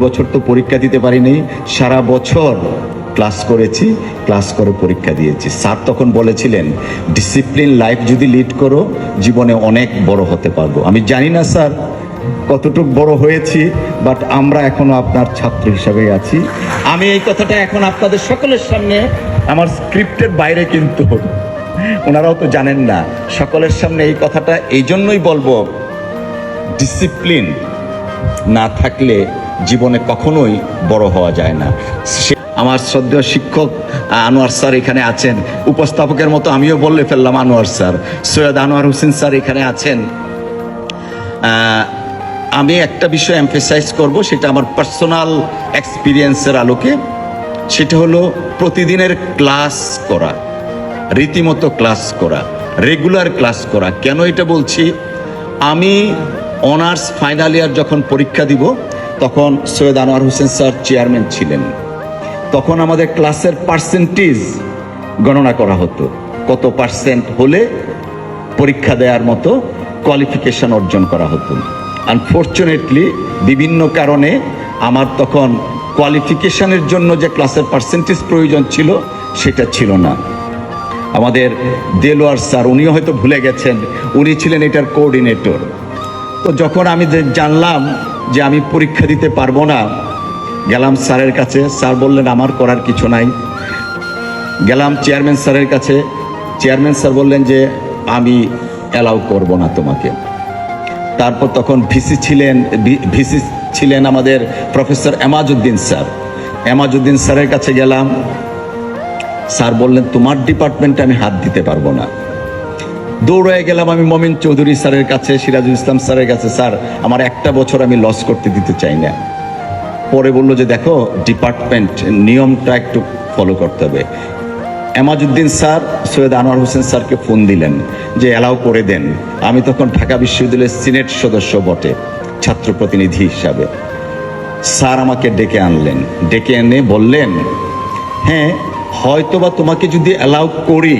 বছর তো পরীক্ষা দিতে পারিনি, সারা বছর ক্লাস করেছি, ক্লাস করে পরীক্ষা দিয়েছি। স্যার তখন বলেছিলেন, ডিসিপ্লিন লাইফ যদি লিড করো জীবনে অনেক বড় হতে পারবো। আমি জানি না স্যার কতটুকু বড় হয়েছি, বাট আমরা এখনো আপনার ছাত্র হিসাবেই আছি। আমি এই কথাটা এখন আপনাদের সকলের সামনে, আমার স্ক্রিপ্টের বাইরে কিন্তু, ওনারাও তো জানেন না, সকলের সামনে এই কথাটা এই জন্যই বলবো, ডিসিপ্লিন না থাকলে জীবনে কখনোই বড় হওয়া যায় না। আমার শ্রদ্ধেয় শিক্ষক আনোয়ার স্যার এখানে আছেন, উপস্থাপকের মতো আমিও বললে ফেললাম আনোয়ার স্যার, সৈয়দ আনোয়ার হোসেন স্যার এখানে আছেন। আমি একটা বিষয় এমফেসাইজ করব, সেটা আমার পার্সোনাল এক্সপিরিয়েন্সের আলোকে। সেটা হলো প্রতিদিনের ক্লাস করা, রীতিমতো ক্লাস করা, রেগুলার ক্লাস করা। কেন এটা বলছি? আমি অনার্স ফাইনাল ইয়ার যখন পরীক্ষা দিব, তখন সৈয়দ আনোয়ার হোসেন স্যার চেয়ারম্যান ছিলেন। তখন আমাদের ক্লাসের পার্সেন্টেজ গণনা করা হতো, কত পার্সেন্ট হলে পরীক্ষা দেওয়ার মতো কোয়ালিফিকেশন অর্জন করা হতো। আনফর্চুনেটলি বিভিন্ন কারণে আমার তখন কোয়ালিফিকেশনের জন্য যে ক্লাসের পার্সেন্টেজ প্রয়োজন ছিল সেটা ছিল না। আমাদের দেলোয়ার স্যার, উনিও হয়তো ভুলে গেছেন, উনি ছিলেন এটার কোঅর্ডিনেটর। তো যখন আমি জানলাম যে আমি পরীক্ষা দিতে পারবো না, গেলাম স্যারের কাছে। স্যার বললেন আমার করার কিছু নাই। গেলাম চেয়ারম্যান স্যারের কাছে, চেয়ারম্যান স্যার বললেন যে আমি অ্যালাউ করব না তোমাকে। তারপর তখন ভিসি ছিলেন আমাদের প্রফেসর এমাজউদ্দিন স্যার। এমাজউদ্দিন স্যারের কাছে গেলাম, স্যার বললেন তোমার ডিপার্টমেন্টে আমি হাত দিতে পারবো না। দৌড়ে গেলাম আমি মমিন চৌধুরী স্যারের কাছে, সিরাজুল ইসলাম স্যারের কাছে, স্যার আমার একটা বছর আমি লস করতে দিতে চাই না। পরে বললো যে দেখো ডিপার্টমেন্ট নিয়মটা একটু ফলো করতে হবে। এমাজউদ্দিন স্যার সৈয়দ আনোয়ার হোসেন স্যারকে ফোন দিলেন যে অ্যালাউ করে দেন। আমি তখন ঢাকা বিশ্ববিদ্যালয়ের সিনেট সদস্য বটে, ছাত্র প্রতিনিধি হিসাবে। স্যার আমাকে ডেকে আনলেন, ডেকে এনে বললেন, হ্যাঁ হয়তোবা তোমাকে যদি অ্যালাউ করি,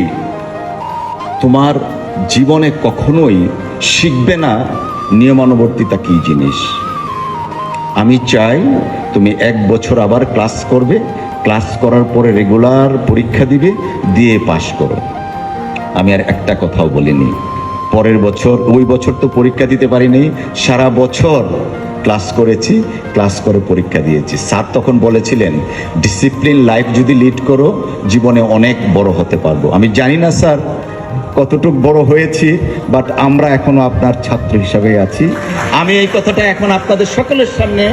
তোমার জীবনে কখনোই শিখবে না নিয়মানুবর্তিতা কী জিনিস। আমি চাই তুমি 1 বছর আবার ক্লাস করবে, ক্লাস করার পরে রেগুলার পরীক্ষা দিবে, দিয়ে পাশ করো। আমি আর একটা কথাও বলিনি। পরের বছর, ওই বছর তো পরীক্ষা দিতে পারিনি, সারা বছর ক্লাস করেছি, ক্লাস করে পরীক্ষা দিয়েছি। স্যার তখন বলেছিলেন, ডিসিপ্লিন লাইফ যদি লিড করো জীবনে অনেক বড় হতে পারবো। আমি জানি না স্যার কতটুকু বড় হয়েছি, বাট আমরা এখনো আপনার ছাত্র হিসাবেই আছি। আমি এই কথাটা এখন আপনাদের সকলের সামনে,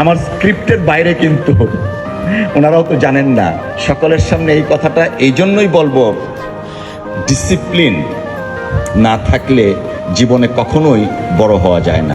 আমার স্ক্রিপ্টের বাইরে কিন্তু, ওনারাও তো জানেন না, সকলের সামনে এই কথাটা এই জন্যই বলবো, ডিসিপ্লিন না থাকলে জীবনে কখনোই বড় হওয়া যায় না।